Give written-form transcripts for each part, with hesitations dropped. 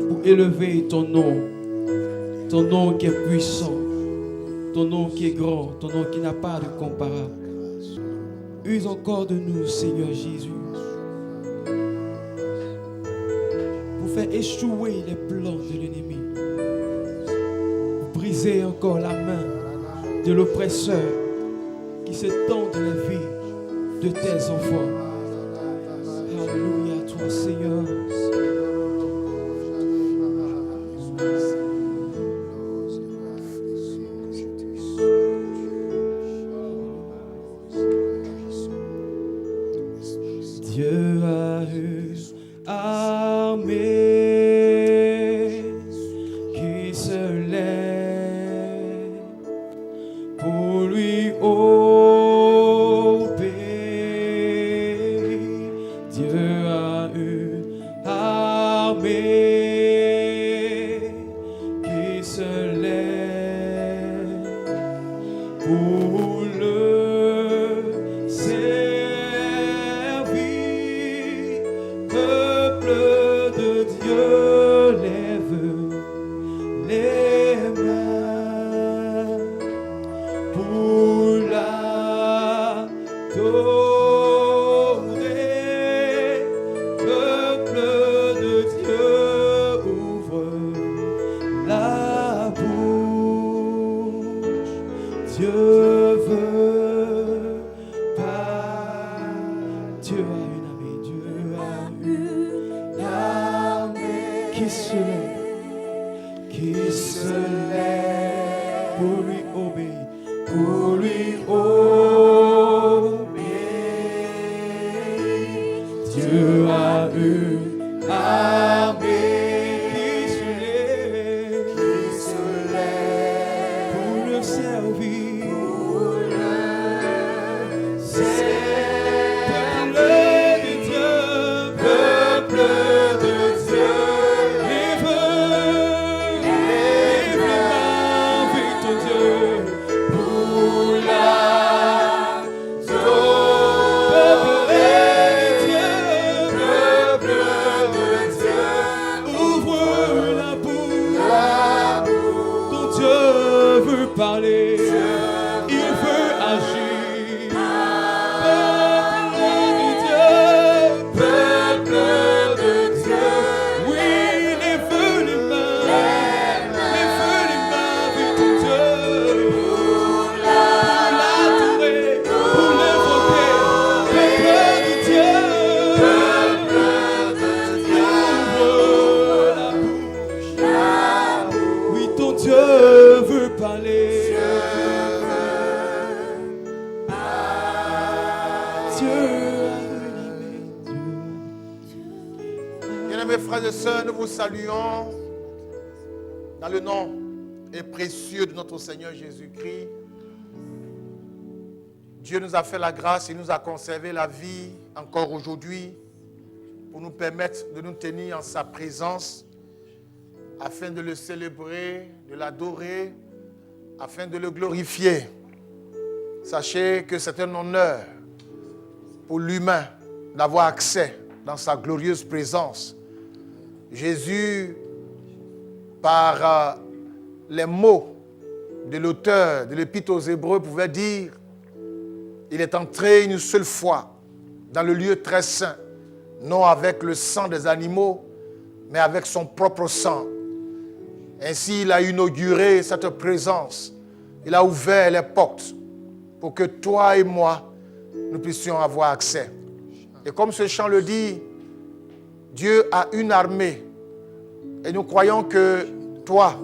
pour élever ton nom qui est puissant, ton nom qui est grand, ton nom qui n'a pas de comparable. Use encore de nous, Seigneur Jésus, pour faire échouer les plans de l'ennemi, pour briser encore la main de l'oppresseur qui s'étend dans la vie de tes enfants. Alléluia à toi, Seigneur. Dieu a une armée qui se lève pour lui obéir. Dieu a une armée qui se lève pour le servir. Peuple de Dieu, lève les mains pour l'adorer. Peuple de Dieu, ouvre la bouche. Dieu veut pas. Dieu a une amie, Dieu a une armée qui se lève pour lui obéir, pour lui obéir. Dieu a une armée qui se lève pour le servir, Peuple de Dieu, peuple de Dieu, lève les mains avec ton Dieu pour l'adorer. Peuple de Dieu, ouvre la bouche. Ton Dieu veut parler, il veut agir. Dieu veut parler. Bien-aimés frères et sœurs, nous vous saluons dans le nom et précieux de notre Seigneur Jésus-Christ. Dieu nous a fait la grâce et nous a conservé la vie encore aujourd'hui pour nous permettre de nous tenir en sa présence afin de le célébrer, de l'adorer, afin de le glorifier. Sachez que c'est un honneur pour l'humain d'avoir accès dans sa glorieuse présence. Jésus, par les mots de l'auteur de l'Épître aux Hébreux, pouvait dire: il est entré une seule fois dans le lieu très saint, non avec le sang des animaux, mais avec son propre sang. Ainsi, il a inauguré cette présence. Il a ouvert les portes pour que toi et moi, nous puissions avoir accès. Et comme ce chant le dit, Dieu a une armée. Et nous croyons que toi,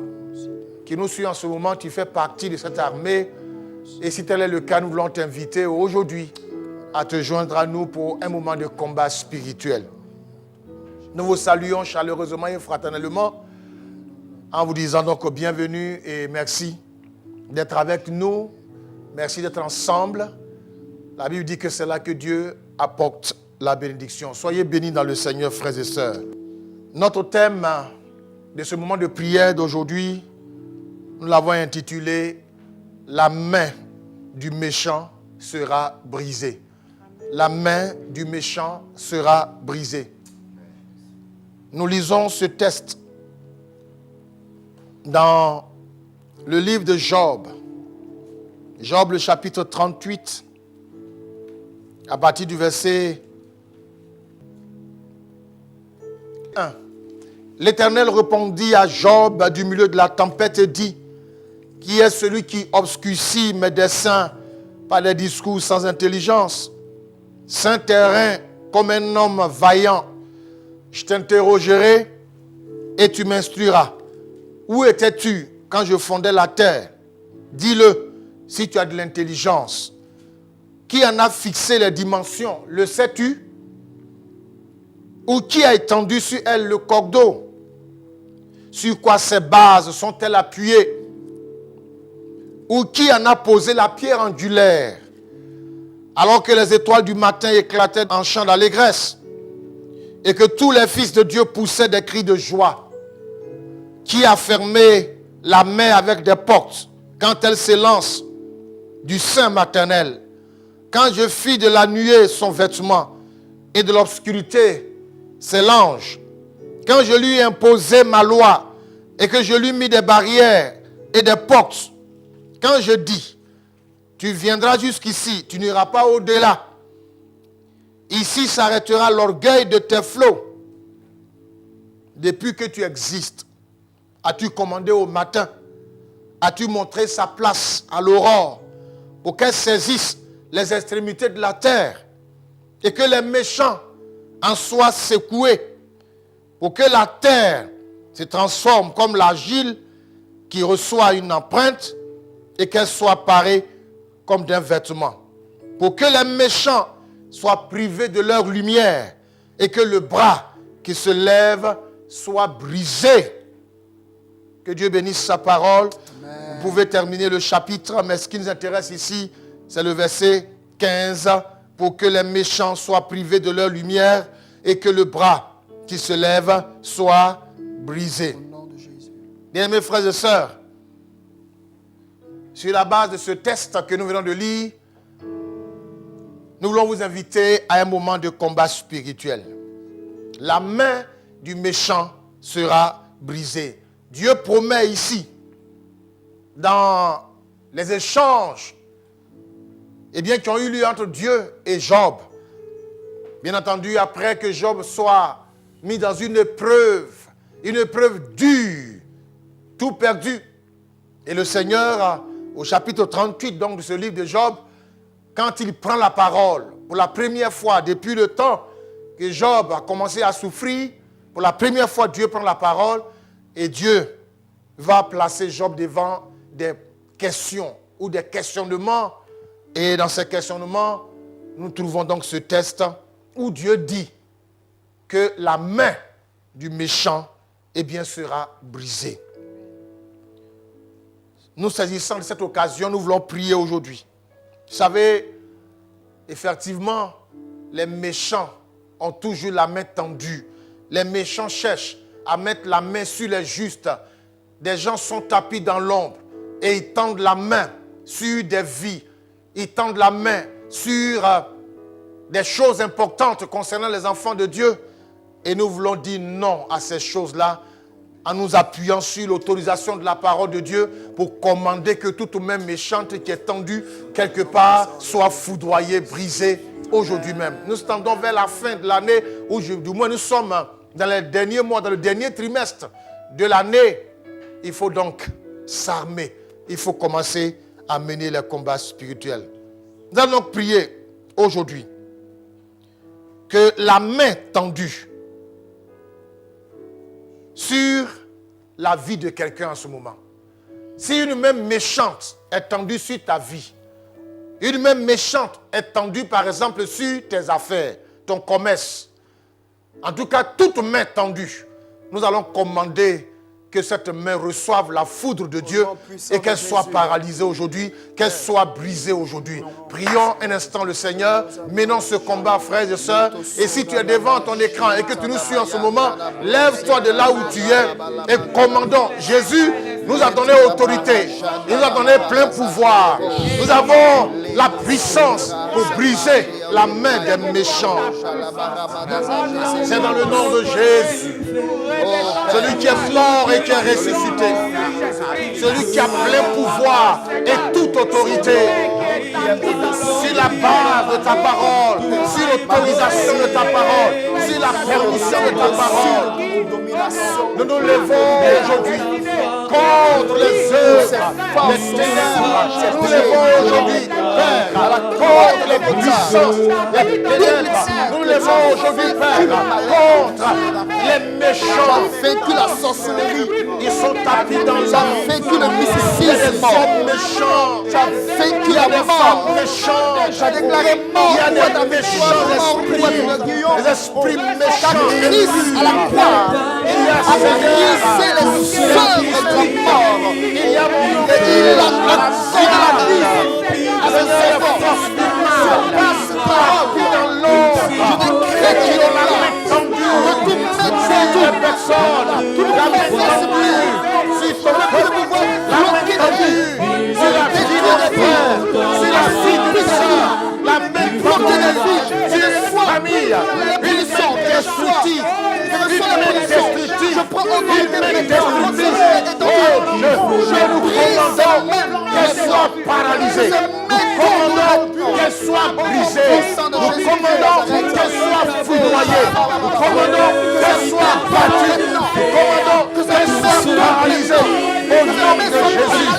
qui nous suis en ce moment, tu fais partie de cette armée. Et si tel est le cas, nous voulons t'inviter aujourd'hui à te joindre à nous pour un moment de combat spirituel. Nous vous saluons chaleureusement et fraternellement en vous disant donc bienvenue et merci d'être avec nous. Merci d'être ensemble. La Bible dit que c'est là que Dieu apporte la bénédiction. Soyez bénis dans le Seigneur, frères et sœurs. Notre thème de ce moment de prière d'aujourd'hui, nous l'avons intitulé « La main du méchant sera brisée ». La main du méchant sera brisée. Nous lisons ce texte dans le livre de Job. Job, le chapitre 38, à partir du verset 1. L'Éternel répondit à Job du milieu de la tempête et dit: qui est celui qui obscurcit mes desseins par des discours sans intelligence? Saint terrain comme un homme vaillant, je t'interrogerai et tu m'instruiras. Où étais-tu quand je fondais la terre? Dis-le si tu as de l'intelligence. Qui en a fixé les dimensions? Le sais-tu? Ou qui a étendu sur elle le cordeau? Sur quoi ses bases sont-elles appuyées? Ou qui en a posé la pierre angulaire, alors que les étoiles du matin éclataient en chants d'allégresse et que tous les fils de Dieu poussaient des cris de joie? Qui a fermé la mer avec des portes quand elle s'élance du sein maternel? Quand je fis de la nuée son vêtement et de l'obscurité ses langes, quand je lui ai imposé ma loi et que je lui mis des barrières et des portes, quand je dis, tu viendras jusqu'ici, tu n'iras pas au-delà. Ici s'arrêtera l'orgueil de tes flots. Depuis que tu existes, as-tu commandé au matin? As-tu montré sa place à l'aurore pour qu'elle saisisse les extrémités de la terre et que les méchants en soient secoués, pour que la terre se transforme comme l'argile qui reçoit une empreinte et qu'elle soit parée comme d'un vêtement, pour que les méchants soient privés de leur lumière et que le bras qui se lève soit brisé. Que Dieu bénisse sa parole. Amen. Vous pouvez terminer le chapitre, mais ce qui nous intéresse ici, c'est le verset 15. Pour que les méchants soient privés de leur lumière et que le bras qui se lève soit brisé. Bien, mes frères et sœurs, sur la base de ce texte que nous venons de lire, nous voulons vous inviter à un moment de combat spirituel. La main du méchant sera brisée. Dieu promet ici, dans les échanges qui ont eu lieu entre Dieu et Job, bien entendu, après que Job soit mis dans une épreuve dure, tout perdu. Et le Seigneur, au chapitre 38 donc, de ce livre de Job, quand il prend la parole, pour la première fois, depuis le temps que Job a commencé à souffrir, pour la première fois, Dieu prend la parole et Dieu va placer Job devant des questions ou des questionnements. Et dans ces questionnements, nous trouvons donc ce texte où Dieu dit que la main du méchant sera brisée. Nous saisissons de cette occasion, nous voulons prier aujourd'hui. Vous savez, effectivement, les méchants ont toujours la main tendue. Les méchants cherchent à mettre la main sur les justes. Des gens sont tapis dans l'ombre et ils tendent la main sur des vies. Ils tendent la main sur des choses importantes concernant les enfants de Dieu. Et nous voulons dire non à ces choses-là en nous appuyant sur l'autorisation de la parole de Dieu pour commander que toute main méchante qui est tendue quelque part soit foudroyée, brisée aujourd'hui même. Nous tendons vers la fin de l'année, où du moins nous sommes dans les derniers mois, dans le dernier trimestre de l'année. Il faut donc s'armer. Il faut commencer à mener les combats spirituels. Nous allons donc prier aujourd'hui que la main tendue sur la vie de quelqu'un en ce moment. Si une main méchante est tendue sur ta vie, une main méchante est tendue par exemple sur tes affaires, ton commerce, en tout cas toute main tendue, nous allons commander que cette main reçoive la foudre de Dieu et qu'elle soit paralysée aujourd'hui, qu'elle soit brisée aujourd'hui. Prions un instant le Seigneur, menons ce combat, frères et sœurs. Et si tu es devant ton écran et que tu nous suis en ce moment, lève-toi de là où tu es et commandons. Jésus nous a donné autorité, il nous a donné plein pouvoir. Nous avons la puissance pour briser la main des méchants. C'est dans le nom de Jésus. Celui qui est mort et qui est ressuscité. Celui qui a plein pouvoir et toute autorité. Sur la base de ta parole, sur l'autorisation de ta parole, sur la permission de ta parole, nous nous levons aujourd'hui contre les œuvres, les ténèbres. Nous nous levons aujourd'hui, Père, contre les puissances, les ténèbres. Nous nous levons aujourd'hui, Père, contre les méchants. Vaincu la sorcellerie. Ils sont tapis dans Tu as l'âme. vaincu le Il y a mysticisme. des hommes méchants. Tu as vaincu Il y a la des mort. femmes méchantes. Tu as déclaré mort. Il y a des méchants esprits méchants. Christ à la croix Il y a a brisé les œuvres de la mort. Il y a Et il a accordé la vie à ses enfants. Se passe parole dans l'ombre. Je décrète qu'il On a est entendu tout les personnes. La main tendue sur ton peuple. La main tendue sur la vie de notre frère, sur la vie de notre soeur. La main tendue sur une famille. Une main destructive. Une main destructive. Je prends autorité Une main de mes destructive. Oh, je nous commandons qu'elle soit paralysée. Nous commandons qu'elle soit brisée. Nous commandons qu'elle soit foudroyée. Nous commandons qu'elle soit battue. Nous commandons qu'elle soit paralysée. Au nom de Jésus.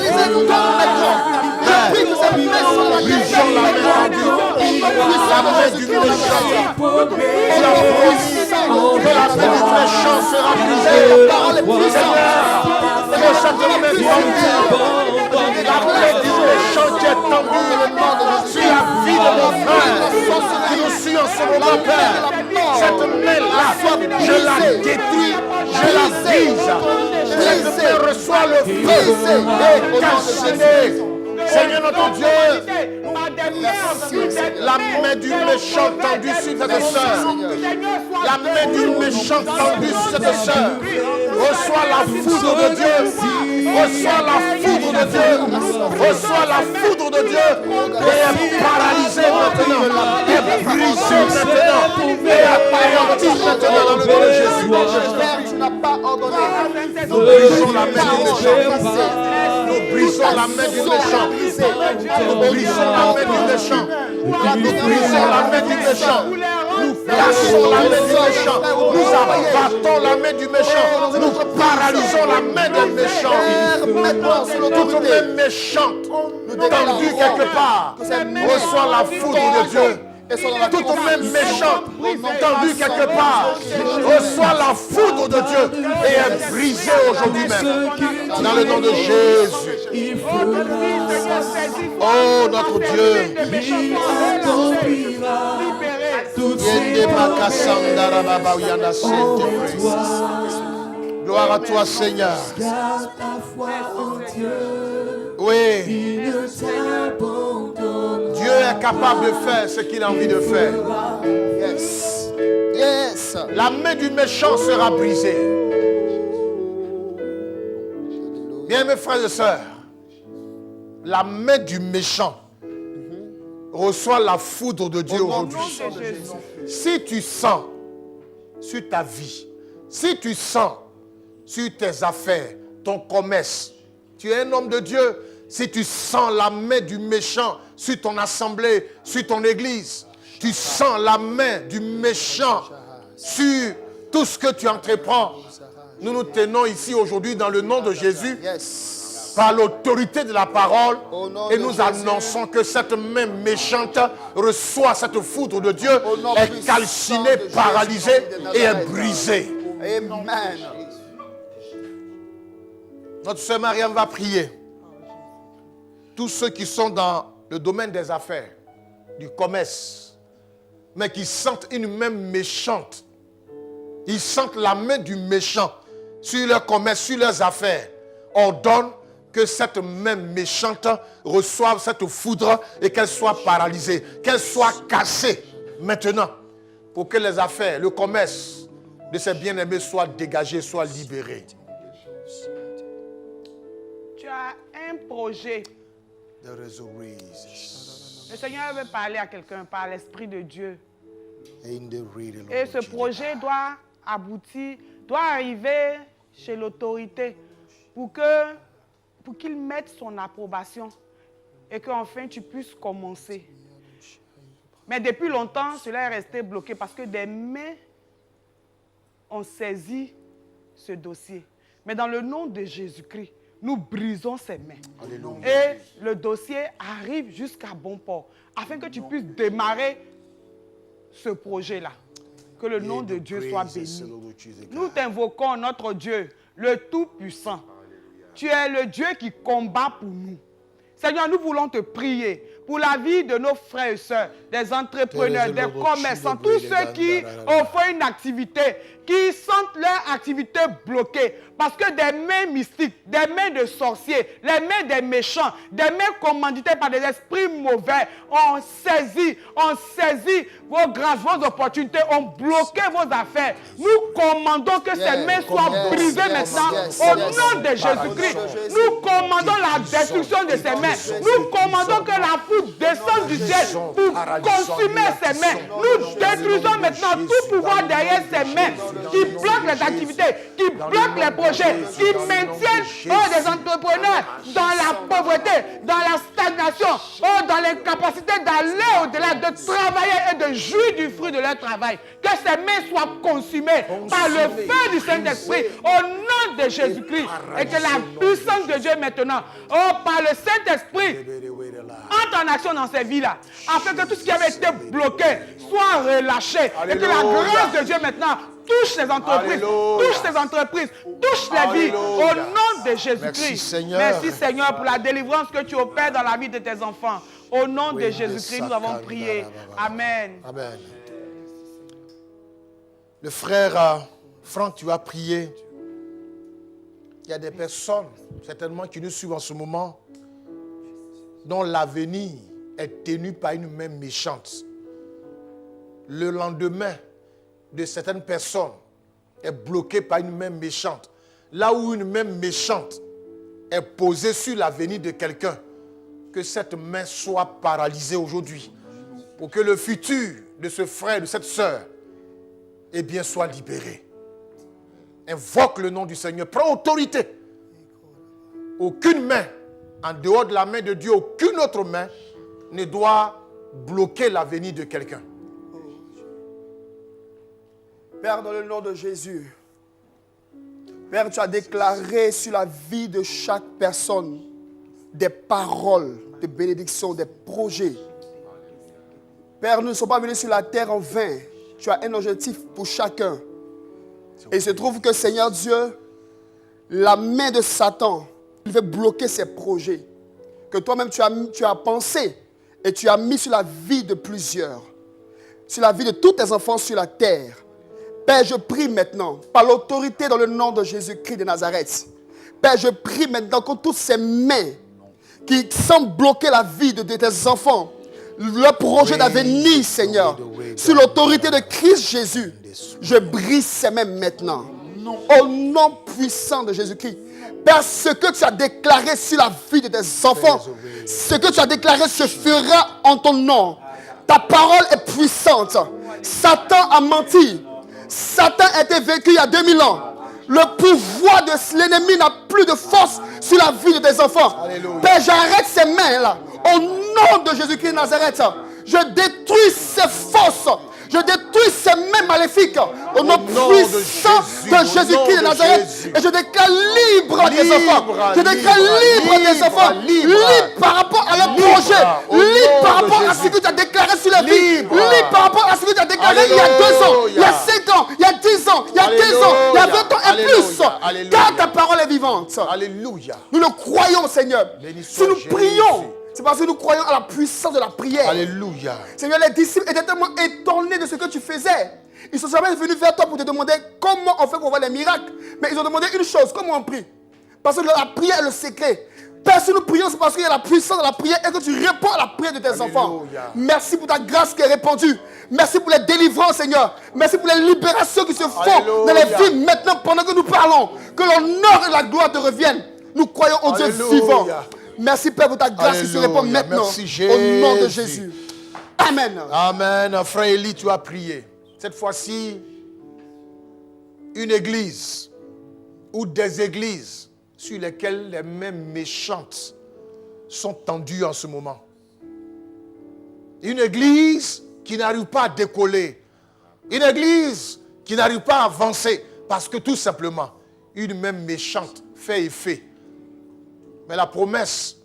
Brisons la main tendue. La main du méchant. On a promis que la main du méchant sera brisée. Seigneur, que cette main tendue, la main du méchant qui est tendue sur la vie de mon frère, qui nous suit en ce moment, Père. Cette main-là, je la détruis, je la brise. Cette main reçoit le feu et calciné. Seigneur notre Dieu, la main du méchant tendue sur cette sœur, la main du méchant tendue sur cette sœur, reçoit la foudre de Dieu, reçoit la foudre de Dieu, reçoit la foudre de Dieu et est paralysée maintenant, est brisée maintenant et anéantie maintenant dans le nom de Jésus. Tu n'as pas ordonné. Nous brisons la main du méchant. Nous brisons la main du méchant. Nous brisons la main du méchant. Nous brisons la main du méchant. Nous cassons la main du méchant. Nous abattons la main du méchant. Nous paralysons la main des méchants. Toute main méchante tendue quelque part reçoit la foudre de Dieu. Toute main méchante tendue quelque part reçoit la foudre de Dieu et est brisée aujourd'hui même. Dans le nom de Jésus. Oh notre Dieu. Gloire à toi Seigneur. Oui. Dieu est capable de faire ce qu'il a envie de faire. Yes. Yes. La main du méchant sera brisée. Bien mes frères et sœurs, la main du méchant reçoit la foudre de Dieu aujourd'hui. Si tu sens sur ta vie, si tu sens sur tes affaires, ton commerce, tu es un homme de Dieu. Si tu sens la main du méchant sur ton assemblée, sur ton église, tu sens la main du méchant sur tout ce que tu entreprends. Nous nous tenons ici aujourd'hui dans le nom de Jésus, par l'autorité de la parole, et nous annonçons que cette main méchante reçoit cette foudre de Dieu, est calcinée, paralysée et est brisée. Amen. Notre sœur Mariam va prier. Tous ceux qui sont dans le domaine des affaires, du commerce, mais qui sentent une main méchante, ils sentent la main du méchant sur leur commerce, sur leurs affaires, ordonne que cette main méchante reçoive cette foudre et qu'elle soit paralysée, qu'elle soit cassée maintenant, pour que les affaires, le commerce de ces bien-aimés soient dégagés, soient libérés. Tu as un projet. Le Seigneur veut parler à quelqu'un par l'Esprit de Dieu. In the real Lord Et ce Jesus. projet doit aboutir, doit arriver chez l'autorité pour qu'il mette son approbation et qu'enfin tu puisses commencer. Mais depuis longtemps, cela est resté bloqué parce que des mains ont saisi ce dossier. Mais dans le nom de Jésus-Christ, nous brisons ces mains. Alléluia. Et le dossier arrive jusqu'à bon port afin que tu puisses démarrer ce projet-là. Que le nom de Dieu soit béni. Nous t'invoquons, notre Dieu, le Tout-Puissant. Tu es le Dieu qui combat pour nous. Seigneur, nous voulons te prier pour la vie de nos frères et sœurs, des entrepreneurs, des commerçants, tous ceux qui ont fait une activité, qui sentent leur activité bloquée. Parce que des mains mystiques, des mains de sorciers, les mains des méchants, des mains commanditées par des esprits mauvais ont saisi vos grâces, vos opportunités, ont bloqué vos affaires. Nous commandons que ces mains soient brisées maintenant au nom de Jésus-Christ. Nous commandons la destruction de ces mains. Nous commandons que la foudre descende du ciel pour consumer ces mains. Nous détruisons maintenant tout pouvoir derrière ces mains qui bloquent les activités, qui bloquent les projets, qui maintiennent des entrepreneurs dans la pauvreté, dans la stagnation, dans l'incapacité d'aller au-delà, de travailler et de jouir du fruit de leur travail. Que ces mains soient consumées par le feu du Saint-Esprit au nom de Jésus-Christ et que la puissance de Dieu maintenant, par le Saint-Esprit, entre en action dans ces vies-là, afin que tout ce qui avait été bloqué soit relâché. Et que la grâce de Dieu maintenant touche les entreprises, touche les entreprises, touche les vies au nom de Jésus-Christ. Merci Seigneur pour la délivrance que tu opères dans la vie de tes enfants. Au nom de Jésus-Christ, nous avons prié. Amen. Amen. Le frère Franck, tu as prié. Il y a des personnes, certainement, qui nous suivent en ce moment, dont l'avenir est tenu par une main méchante. Le lendemain de certaines personnes est bloqué par une main méchante. Là où une main méchante est posée sur l'avenir de quelqu'un, que cette main soit paralysée aujourd'hui, pour que le futur de ce frère, de cette sœur, eh bien, soit libéré. Invoque le nom du Seigneur, prends autorité. Aucune main, en dehors de la main de Dieu, aucune autre main ne doit bloquer l'avenir de quelqu'un. Père, dans le nom de Jésus, Père, tu as déclaré sur la vie de chaque personne des paroles de bénédiction, des projets. Père, nous ne sommes pas venus sur la terre en vain. Tu as un objectif pour chacun. Et il se trouve que, Seigneur Dieu, la main de Satan, il veut bloquer ses projets. Que toi-même tu as pensé et tu as mis sur la vie de plusieurs. Sur la vie de tous tes enfants sur la terre. Père, je prie maintenant, par l'autorité dans le nom de Jésus-Christ de Nazareth. Père, je prie maintenant que toutes ces mains qui semblent bloquer la vie de tes enfants, leur projet d'avenir, Seigneur, sur l'autorité de Christ Jésus, je brise ces mains maintenant. Au nom puissant de Jésus-Christ. Père, ce que tu as déclaré sur la vie de tes enfants, ce que tu as déclaré se fera en ton nom. Ta parole est puissante. Satan a menti. Satan a été vaincu il y a 2000 ans. Le pouvoir de l'ennemi n'a plus de force sur la vie de tes enfants. Alléluia. Père, j'arrête ces mains-là. Au nom de Jésus-Christ de Nazareth, je détruis ces forces. Je détruis ces mains maléfiques. Au nom puissant de Jésus-Christ de Nazareth. Et je déclare libre des enfants. Je déclare libre des enfants. Libre par rapport à leur projet. Libre par rapport à ce que tu as déclaré sur la vie. Libre par rapport à ce que tu as déclaré il y a 2 ans, il y a 5 ans, il y a 10 ans, il y a 15 ans, il y a 20 ans et plus. Car ta parole est vivante. Alléluia. Nous le croyons, Seigneur. Si nous prions, c'est parce que nous croyons à la puissance de la prière. Alléluia. Seigneur, les disciples étaient tellement étonnés de ce que tu faisais. Ils sont jamais venus vers toi pour te demander comment on fait pour voir les miracles. Mais ils ont demandé une chose, comment on prie. Parce que la prière est le secret. Père, si nous prions, c'est parce qu'il y a la puissance de la prière et que tu réponds à la prière de tes enfants. Merci pour ta grâce qui est répandue. Merci pour les délivrances, Seigneur. Merci pour les libérations qui se font dans les vies maintenant pendant que nous parlons. Que l'honneur et la gloire te reviennent. Nous croyons au Dieu vivant. Merci Père pour ta grâce qui se répand Alléluia. maintenant. Merci, Au nom de Jésus. Jésus. Amen. Amen. Frère Élie, tu as prié. Cette fois-ci, une église ou des églises sur lesquelles les mains méchantes sont tendues en ce moment. Une église qui n'arrive pas à décoller. Une église qui n'arrive pas à avancer parce que tout simplement, une main méchante fait effet. Mais la promesse,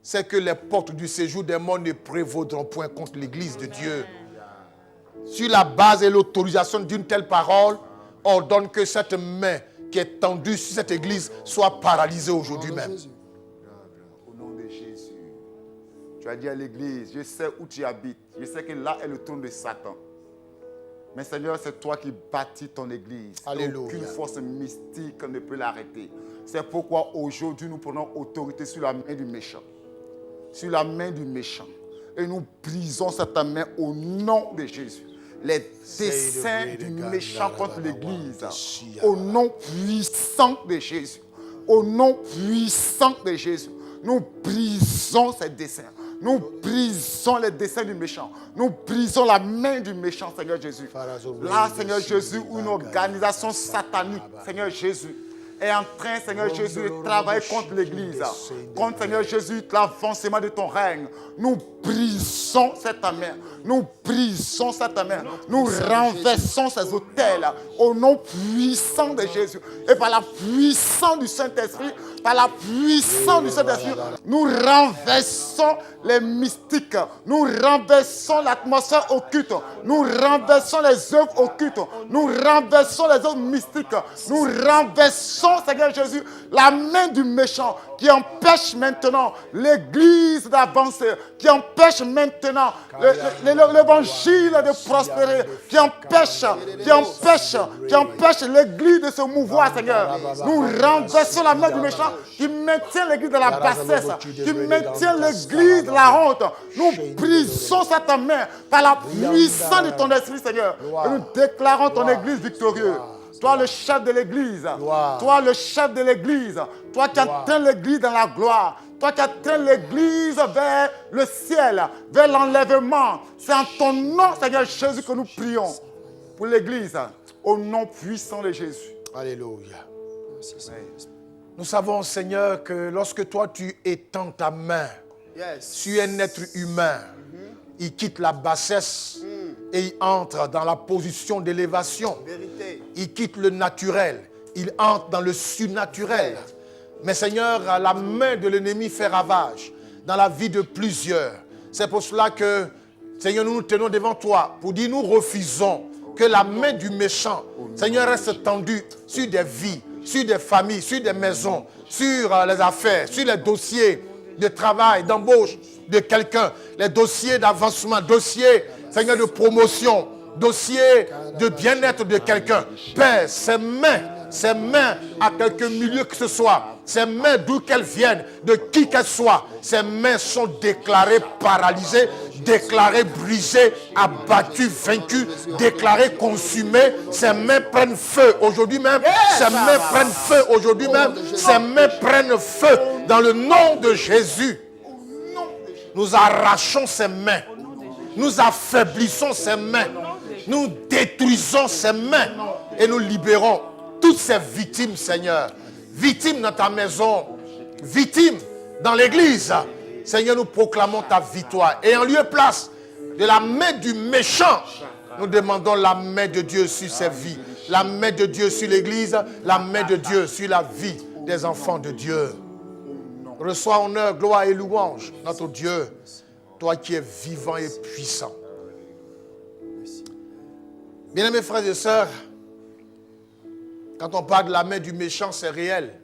c'est que les portes du séjour des morts ne prévaudront point contre l'église de Dieu. Sur la base et l'autorisation d'une telle parole, ordonne que cette main qui est tendue sur cette église soit paralysée aujourd'hui même. Au nom de Jésus. Tu as dit à l'église, je sais où tu habites. Je sais que là est le trône de Satan. Mais Seigneur, c'est toi qui bâtis ton église. Alléluia. Aucune force mystique ne peut l'arrêter. C'est pourquoi aujourd'hui nous prenons autorité sur la main du méchant. Sur la main du méchant. Et nous brisons cette main au nom de Jésus. Les desseins du méchant contre l'église. Au nom puissant de Jésus. Au nom puissant de Jésus. Nous brisons ces desseins. Nous brisons les desseins du méchant. Nous brisons la main du méchant, Seigneur Jésus. Là, Seigneur Jésus, où une organisation satanique, Seigneur Jésus, est en train, Seigneur Jésus, de travailler contre l'Église, contre, Seigneur Jésus, l'avancement de ton règne. Nous brisons cette main. Nous brisons cette main. Nous renversons ces autels au nom puissant de Jésus. Et par la puissance du Saint-Esprit, par la puissance du Saint-Esprit, nous renversons les mystiques. Nous renversons l'atmosphère occulte. Nous renversons les œuvres occultes. Nous renversons les œuvres mystiques. Nous renversons, Seigneur Jésus, la main du méchant qui empêche maintenant l'Église d'avancer, qui empêche maintenant l'évangile de prospérer, qui empêche l'Église de se mouvoir, Seigneur. Nous renversons la main du méchant qui maintient l'Église dans la bassesse, qui maintient l'Église dans la honte. Nous brisons cette main par la puissance de ton esprit, Seigneur. Et nous déclarons ton Église victorieuse. Toi le chef de l'Église, toi le chef de l'Église, toi qui atteins l'Église dans la gloire, toi qui atteins l'Église vers le ciel, vers l'enlèvement. C'est en ton nom, Seigneur Jésus, que nous prions pour l'Église, au nom puissant de Jésus. Alléluia. Nous savons, Seigneur, que lorsque toi tu étends ta main sur un être humain, il quitte la bassesse et il entre dans la position d'élévation. Il quitte le naturel, il entre dans le surnaturel. Mais Seigneur, la main de l'ennemi fait ravage dans la vie de plusieurs. C'est pour cela que, Seigneur, nous nous tenons devant toi pour dire nous refusons que la main du méchant, Seigneur, reste tendue sur des vies, sur des familles, sur des maisons, sur les affaires, sur les dossiers de travail, d'embauche de quelqu'un, les dossiers d'avancement, dossiers, Seigneur, de promotion, dossiers de bien-être de quelqu'un. Père, ces mains à quelque milieu que ce soit, ces mains d'où qu'elles viennent, de qui qu'elles soient, ces mains sont déclarées paralysées, déclarées brisées, abattues, vaincues, déclarées consumées. Ces mains prennent feu aujourd'hui même. Ces mains prennent feu aujourd'hui même. Ces mains prennent feu dans le nom de Jésus. Nous arrachons ces mains. Nous affaiblissons ces mains. Nous détruisons ces mains et nous libérons toutes ces victimes, Seigneur. Victimes dans ta maison, victimes dans l'église. Seigneur, nous proclamons ta victoire. Et en lieu et place de la main du méchant, nous demandons la main de Dieu sur ces vies. La main de Dieu sur l'église, la main de Dieu sur la vie des enfants de Dieu. Reçois honneur, gloire et louange, notre Dieu, toi qui es vivant et puissant. Bien-aimés frères et sœurs, quand on parle de la main du méchant, c'est réel.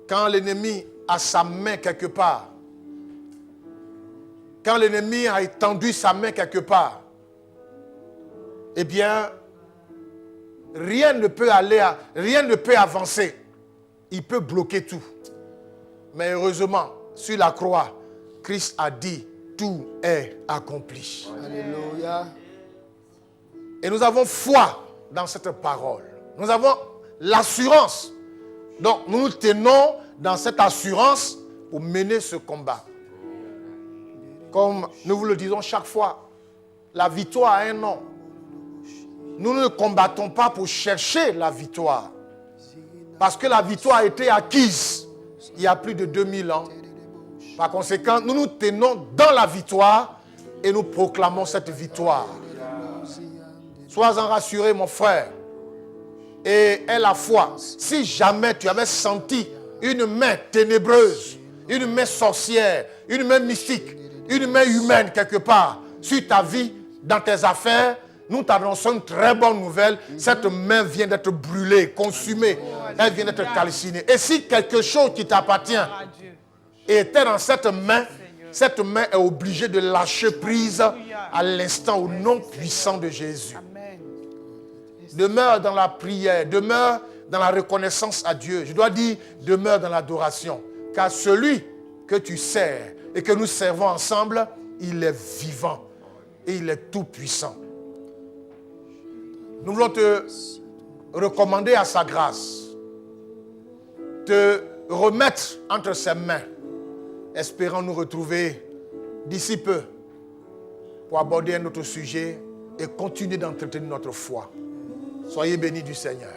Quand l'ennemi a sa main quelque part, quand l'ennemi a étendu sa main quelque part, eh bien, rien ne peut avancer. Il peut bloquer tout. Mais heureusement, sur la croix, Christ a dit, tout est accompli. Alléluia. Et nous avons foi dans cette parole. Nous avons l'assurance. Donc, nous nous tenons dans cette assurance pour mener ce combat. Comme nous vous le disons chaque fois, la victoire a un nom. Nous ne combattons pas pour chercher la victoire. Parce que la victoire a été acquise il y a plus de 2000 ans. Par conséquent, nous nous tenons dans la victoire et nous proclamons cette victoire. Sois-en rassuré, mon frère. Et aie la foi. Si jamais tu avais senti une main ténébreuse, une main sorcière, une main mystique, une main humaine quelque part sur ta vie, dans tes affaires, nous t'annonçons une très bonne nouvelle. Cette main vient d'être brûlée, consumée. Elle vient d'être calcinée. Et si quelque chose qui t'appartient était dans cette main est obligée de lâcher prise à l'instant au nom puissant de Jésus. Demeure dans la prière, demeure dans la reconnaissance à Dieu. Je dois dire, demeure dans l'adoration. Car celui que tu sers et que nous servons ensemble, il est vivant et il est tout puissant. Nous voulons te recommander à sa grâce, te remettre entre ses mains, espérant nous retrouver d'ici peu pour aborder un autre sujet et continuer d'entretenir notre foi. Soyez bénis du Seigneur.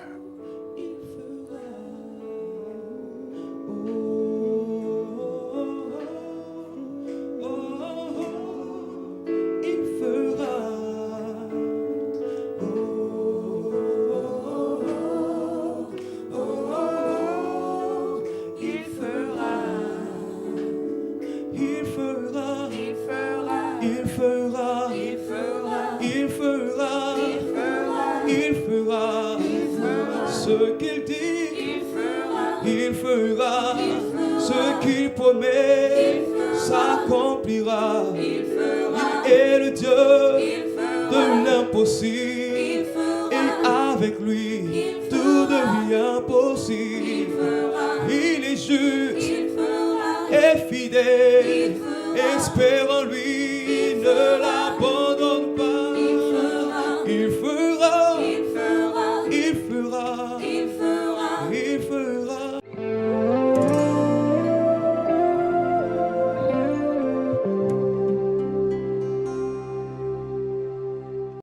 Ce qu'il dit, il fera. Ce qu'il promet, s'accomplira. Il est le Dieu de l'impossible. Et avec lui, tout devient possible. Il est juste et fidèle. Espère en lui, ne l'abandonne.